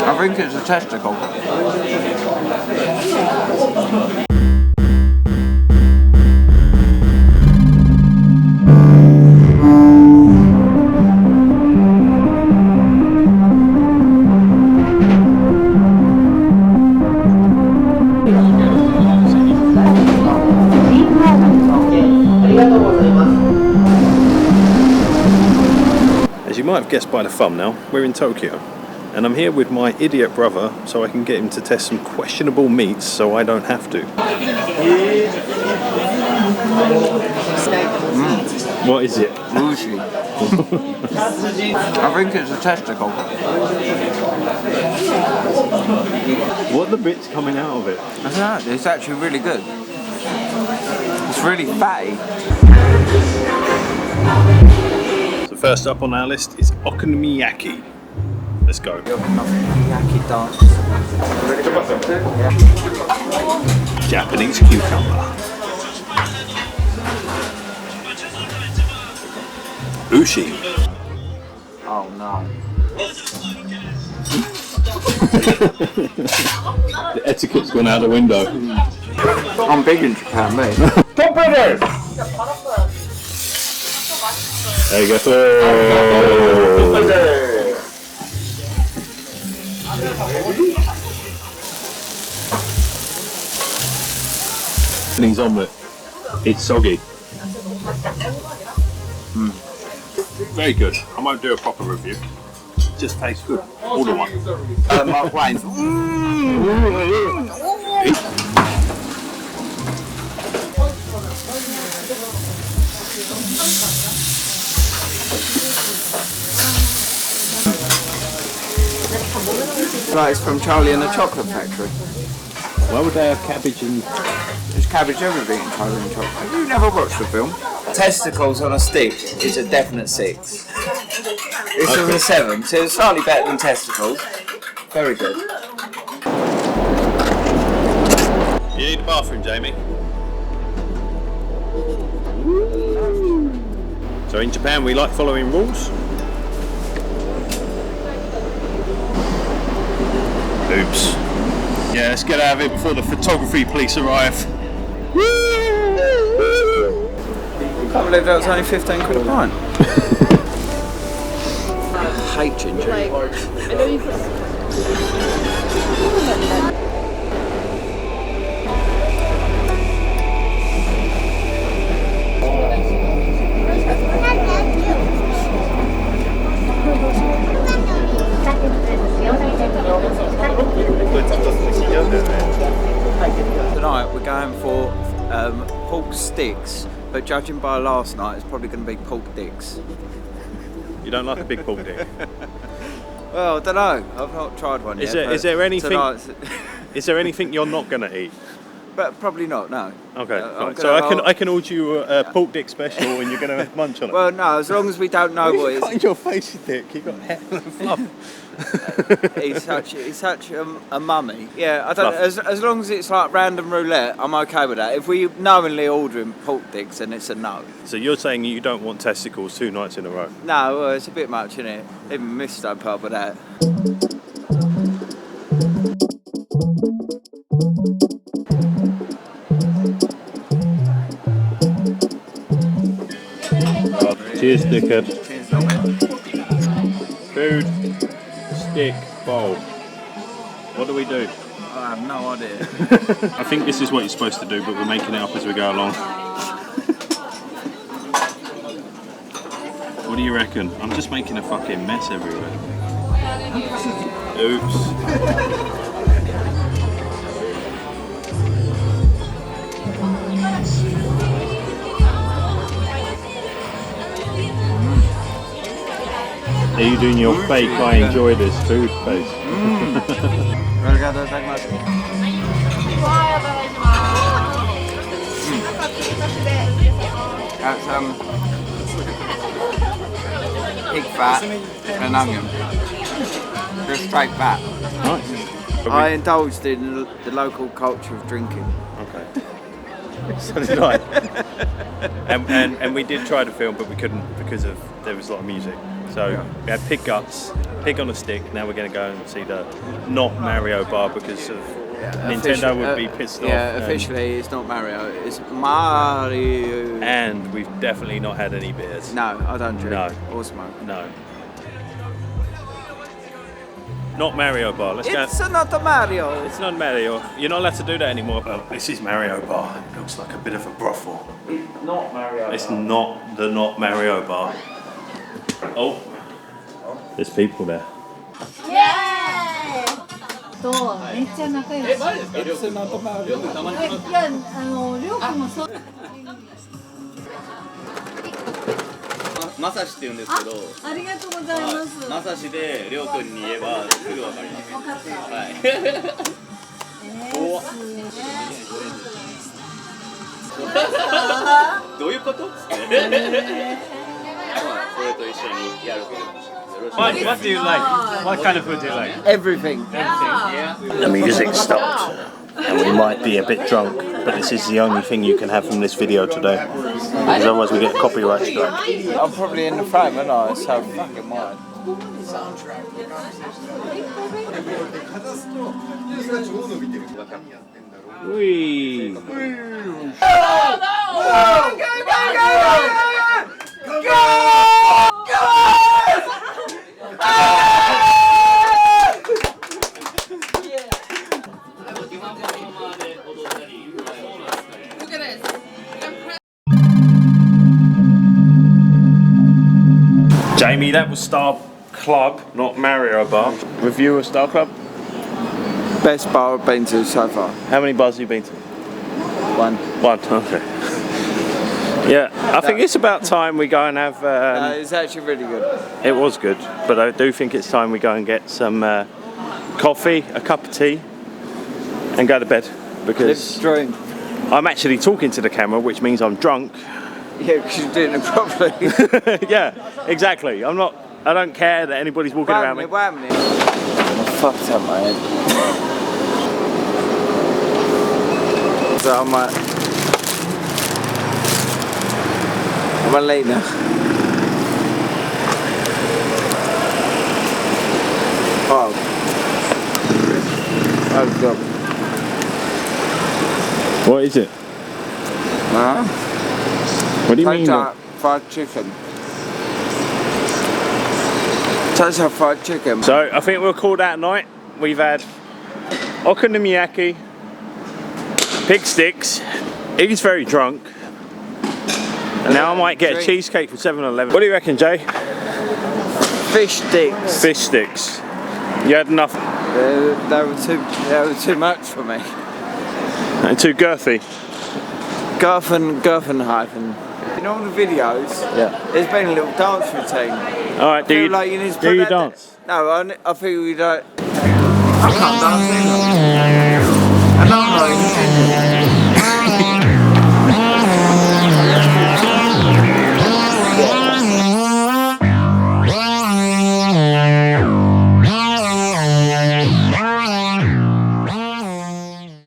I think it's a testicle. As you might have guessed by the thumbnail, we're in Tokyo. And I'm here with my idiot brother so I can get him to test some questionable meats so I don't have to. What is it? Mushi. I think it's a testicle. What are the bits coming out of it? I don't know, it's actually really good. It's really fatty. So first up on our list is okonomiyaki. Let's go. Yaki dance. Japanese cucumber. Ushi. Oh no. The etiquette's gone out the window. I'm big in Japan, mate. There you go. Oh. Japanese omelette. It's soggy. Very good. I won't do a proper review. It just tastes good. All the one. Mark Wayne. Right, it's from Charlie and the Chocolate Factory. Why would they have cabbage in? There's cabbage everything in Charlie and the Chocolate Factory. You've never watched the film? Testicles on a stick is a definite 6. This was a 7, so it's slightly better than testicles. Very good. You need a bathroom, Jamie. So in Japan we like following rules. Oops. Yeah, let's get out of it before the photography police arrive. I can't believe that was only 15 quid a pint. I hate ginger. I know you put... Tonight we're going for pork sticks, but judging by last night, it's probably going to be pork dicks. You don't like a big pork dick? Well, I don't know. I've not tried one yet. Is there anything? Tonight's... Is there anything you're not going to eat? But probably not. No. Okay. Right. So I can order you a pork dick special, and you're going to munch on it. Well, no. As long as we don't know what it is. In your face, you dick. You got hair and fluff. He's such a mummy. Yeah, I don't. As long as it's like random roulette, I'm okay with that. If we knowingly ordering pork dicks, then it's a no. So you're saying you don't want testicles 2 nights in a row? No, well, it's a bit much, isn't it? Even Miss don't put up with that. Cheers, dickhead. Cheers, Norman. Food, stick, bowl. What do we do? I have no idea. I think this is what you're supposed to do, but we're making it up as we go along. What do you reckon? I'm just making a fucking mess everywhere. Oops. Are you doing your fake I enjoy this food face? That's pig fat and onion. Just straight fat. Nice. I indulged in the local culture of drinking. Okay. So did I. and we did try to film, but we couldn't because there was a lot of music. So we had pig guts, Pig on a Stick. Now we're going to go and see the not Mario bar because of Nintendo would be pissed off. Yeah, officially it's not Mario, it's Mario. And we've definitely not had any beers. No, I don't drink. No. Or smoke. No. Not Mario bar. Let's go. It's not a Mario. It's not Mario. You're not allowed to do that anymore. Well, this is Mario bar. It looks like a bit of a brothel. It's not Mario. It's not the not Mario bar. Oh, there's people there. とめっちゃ仲良し。いや、りょうくんもそう。まさしって言うんですけど、ありがとうございます。まさしでりょうくんに言えばすぐわかります。分かった。はい。どういうこと？これと一緒にやると。What do you like? What kind of food do you like? Everything. The music stopped, and we might be a bit drunk, but this is the only thing you can have from this video today, because otherwise we get a copyright strike. I'm probably in the frame, aren't I? So fucking mine. Whee! Jamie, that was Star Club, not Mario Bar. Review of Star Club? Best bar I've been to so far. How many bars have you been to? One. One, okay. Yeah, I think it's about time we go and have... No, it's actually really good. It was good, but I do think it's time we go and get some coffee, a cup of tea, and go to bed, because Dream. I'm actually talking to the camera, which means I'm drunk. Yeah, because you're doing it properly. Yeah, exactly. I don't care that anybody's walking around me. Wait a minute. I fucked up my head. So I'm late now. Oh. Oh god. What is it? Huh? What do you mean? Fried chicken. Tastes like fried chicken. So I think we'll call that a night. We've had okonomiyaki, pig sticks. He's very drunk. And now I might get a cheesecake from 7-Eleven. What do you reckon, Jay? Fish sticks. Fish sticks. You had enough? They were too much for me. And too girthy? Girth and hyphen. In all the videos, there's been a little dance routine. Alright, do you like you need to do you dance? No, I feel we don't. I can't dance either.